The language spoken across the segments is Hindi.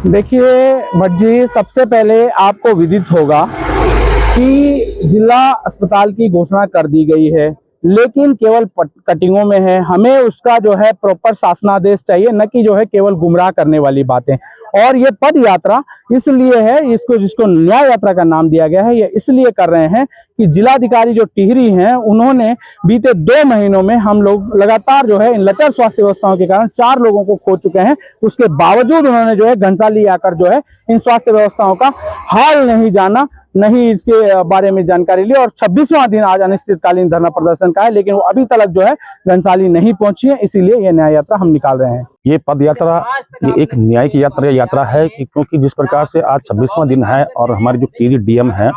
देखिए भट्ट जी, सबसे पहले आपको विदित होगा कि जिला अस्पताल की घोषणा कर दी गई है, लेकिन केवल कटिंगों में है। हमें उसका जो है प्रॉपर शासनादेश चाहिए, न कि जो है केवल गुमराह करने वाली बातें। और ये पद यात्रा इसलिए है, इसको जिसको न्याय यात्रा का नाम दिया गया है, ये इसलिए कर रहे हैं कि जिलाधिकारी जो टिहरी हैं, उन्होंने बीते 2 महीनों में हम लोग लगातार जो है इन लचर स्वास्थ्य व्यवस्थाओं के कारण 4 लोगों को खो चुके हैं। उसके बावजूद उन्होंने जो है घनसाली आकर जो है इन स्वास्थ्य व्यवस्थाओं का हाल नहीं जाना, नहीं इसके बारे में जानकारी ली। और 26वां दिन आज अनिश्चितकालीन धरना प्रदर्शन का है, लेकिन वो अभी तक जो है घनसाली नहीं पहुंची है, इसीलिए ये न्याय यात्रा हम निकाल रहे हैं। ये पद यात्रा ये एक न्याय की यात्रा है क्योंकि जिस प्रकार से आज 26वां दिन है और हमारे जो टिहरी डीएम है,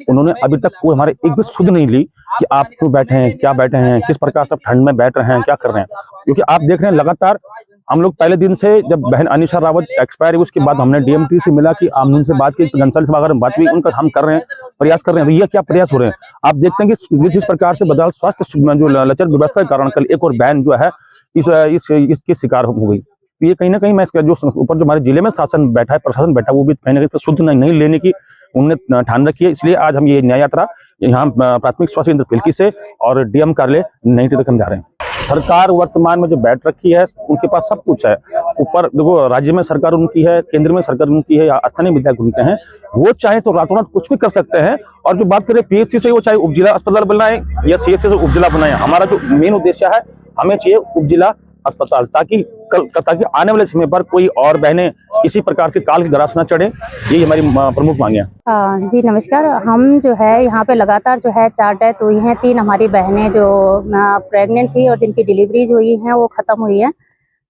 उन्होंने अभी तक कोई हमारे एक भी सुध नहीं ली कि आप क्यों बैठे हैं, क्या बैठे हैं, किस प्रकार से ठंड में बैठ रहे हैं, क्या कर रहे हैं। क्योंकि आप देख रहे हैं लगातार हम लोग पहले दिन से, जब बहन अनीशा रावत एक्सपायर हुई उसके बाद हमने डीएमटी से मिला कि हम उनसे बात की, घनसाली सभागार में बात हुई, उनका हम कर रहे हैं, प्रयास कर रहे हैं। भैया क्या प्रयास हो रहे हैं? आप देखते हैं कि जिस प्रकार से बदहाल स्वास्थ्य जो लचर व्यवस्था के कारण कल एक और बहन जो है इसके शिकार हो गई। ये कहीं ना कहीं मैं इसका जो ऊपर जो हमारे जिले में शासन बैठा है, प्रशासन बैठा है, वो भी कहीं ना कहीं शुद्ध नहीं लेने की उन्होंने ठान रखी है। इसलिए आज हम ये न्याय यात्रा यहाँ प्राथमिक स्वास्थ्य केंद्र पिलकी से और डीएम कार्यालय नई तक हम जा रहे हैं। सरकार वर्तमान में जो बैठ रखी है, उनके पास सब कुछ है। ऊपर देखो, राज्य में सरकार उनकी है, केंद्र में सरकार उनकी है, या स्थानीय विधायक उनके हैं। वो चाहे तो रातों रात कुछ भी कर सकते हैं। और जो बात करें पीएचसी से, वो चाहे उपजिला अस्पताल बनाए या सीएचसी से उपजिला बनाए, हमारा जो मेन उद्देश्य है, हमें चाहिए उपजिला अस्पताल, ताकि आने वाले समय पर कोई और बहनें इसी प्रकार के काल की ग्रास न चढ़े। ये हमारी प्रमुख मांग है। जी नमस्कार। हम जो है यहाँ पे लगातार जो है 4 डेथ हुई हैं। 3 हमारी बहनें जो प्रेग्नेंट थी और जिनकी डिलीवरी जो हुई है वो ख़त्म हुई है।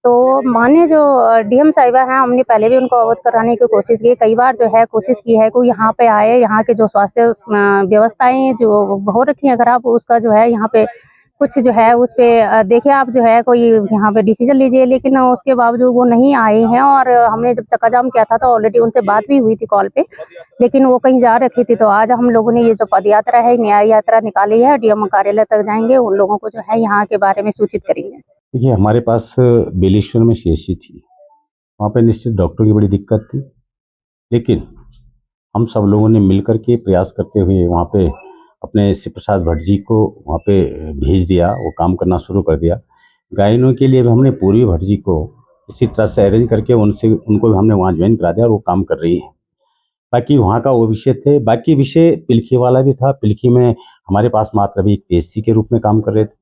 तो माननीय जो डीएम साहिबा हैं, हमने पहले भी उनको अवगत कराने की कोशिश की, कई बार जो है कोशिश की है कि यहाँ पे आए, यहाँ के जो स्वास्थ्य व्यवस्थाएं जो हो रखी हैं खराब, उसका जो है यहाँ पे कुछ जो है उस पे देखिए आप जो है कोई यहाँ पे डिसीजन लीजिए। लेकिन उसके बावजूद वो नहीं आए हैं। और हमने जब चक्का जाम किया था तो ऑलरेडी उनसे बात भी हुई थी कॉल पे, लेकिन वो कहीं जा रखी थी। तो आज हम लोगों ने ये जो पद यात्रा है, न्याय यात्रा निकाली है, डीएम कार्यालय तक जाएंगे, उन लोगों को जो है यहाँ के बारे में सूचित करेंगे। देखिए, हमारे पास बेलेश्वर में सीएचसी थी, वहाँ पे निश्चित डॉक्टरों की बड़ी दिक्कत थी, लेकिन हम सब लोगों ने मिलकर के प्रयास करते हुए वहाँ पे अपने शिव प्रसाद भट्ट जी को वहाँ पे भेज दिया। वो काम करना शुरू कर दिया। गायनों के लिए भी हमने पूर्वी भट्ट जी को इसी तरह से अरेंज करके उनको भी हमने वहाँ ज्वाइन करा दिया और वो काम कर रही है। बाकी वहाँ का वो विषय थे। बाकी विषय पिलखी वाला भी था। पिलखी में हमारे पास मात्र अभी पीएचसी के रूप में काम कर रहे थे,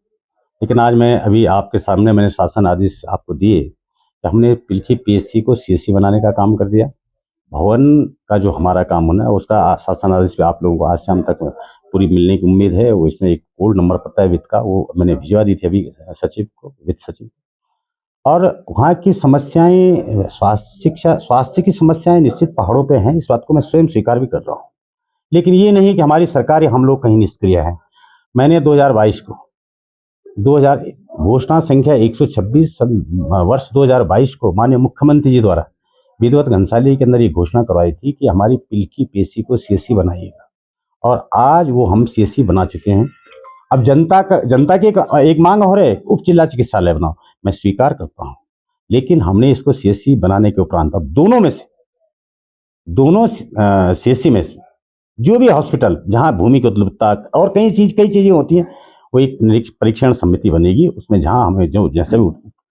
लेकिन आज मैं अभी आपके सामने मैंने शासन आदेश आपको दिए कि हमने पिलखी पीएचसी को सीएससी बनाने का काम कर दिया। भवन का जो हमारा काम होना है उसका शासन आदेश पे आप लोगों को आज शाम तक पूरी मिलने की उम्मीद है। वो इसमें एक कोड नंबर पता है वित्त का, वो मैंने भिजवा दी थी अभी सचिव को, वित्त सचिव। और वहाँ की समस्याएं, स्वास्थ्य की समस्याएं निश्चित पहाड़ों पे हैं, इस बात को मैं स्वयं स्वीकार भी कर रहा हूँ। लेकिन ये नहीं कि हमारी सरकार या हम लोग कहीं निष्क्रिय हैं। मैंने 2022 को 2000 घोषणा संख्या 126 वर्ष 2022 को माननीय मुख्यमंत्री जी द्वारा विधिवत घनसाली के अंदर ये घोषणा करवाई थी कि हमारी पिलकी पीएचसी को सीएससी बनाइएगा। और आज वो हम सीएससी बना चुके हैं। अब जनता की एक मांग हो रही है, उप जिला चिकित्सालय बनाओ, मैं स्वीकार करता हूँ। लेकिन हमने इसको सीएससी बनाने के उपरांत अब दोनों सीएससी में से जो भी हॉस्पिटल जहाँ भूमि की उपलब्धता और कई चीजें होती हैं, वो एक परीक्षण समिति बनेगी। उसमें जहाँ हमें जो जैसे भी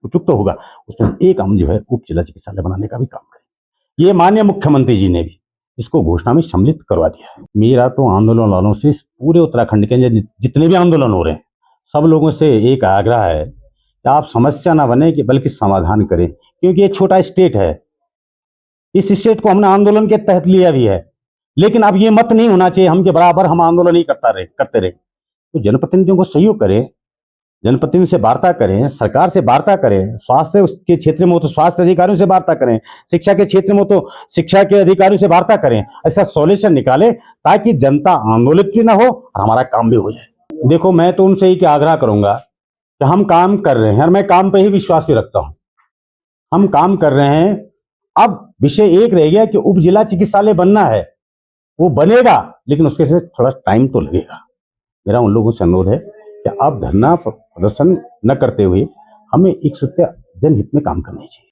उपयुक्त होगा उसमें एक हम जो है उप जिला चिकित्सालय बनाने का भी काम करेंगे। ये माननीय मुख्यमंत्री जी ने भी इसको घोषणा में सम्मिलित करवा दिया है। मेरा तो आंदोलन वालों से, पूरे उत्तराखंड के जितने भी आंदोलन हो रहे हैं, सब लोगों से एक आग्रह है कि आप समस्या ना बने कि बल्कि समाधान करें, क्योंकि ये छोटा स्टेट है। इस स्टेट को हमने आंदोलन के तहत लिया भी है, लेकिन अब ये मत नहीं होना चाहिए हम के बराबर हम आंदोलन ही करते रहे। तो जनप्रतिनिधियों को सहयोग करें, जनप्रतिनिधियों से वार्ता करें, सरकार से वार्ता करें, स्वास्थ्य के क्षेत्र में हो तो स्वास्थ्य अधिकारियों से वार्ता करें, शिक्षा के क्षेत्र में हो तो शिक्षा के अधिकारियों से वार्ता करें। ऐसा सॉल्यूशन निकालें ताकि जनता आंदोलित भी ना हो और हमारा काम भी हो जाए। देखो, मैं तो उनसे ही क्या आग्रह करूंगा कि हम काम कर रहे हैं और मैं काम पे ही विश्वास भी रखता हूं। हम काम कर रहे हैं। अब विषय एक रह गया कि उप जिला चिकित्सालय बनना है, वो बनेगा, लेकिन उसके लिए थोड़ा टाइम तो लगेगा। मेरा उन लोगों से अनुरोध है कि आप धरना प्रदर्शन न करते हुए हमें एक सूत्र जनहित में काम करना चाहिए।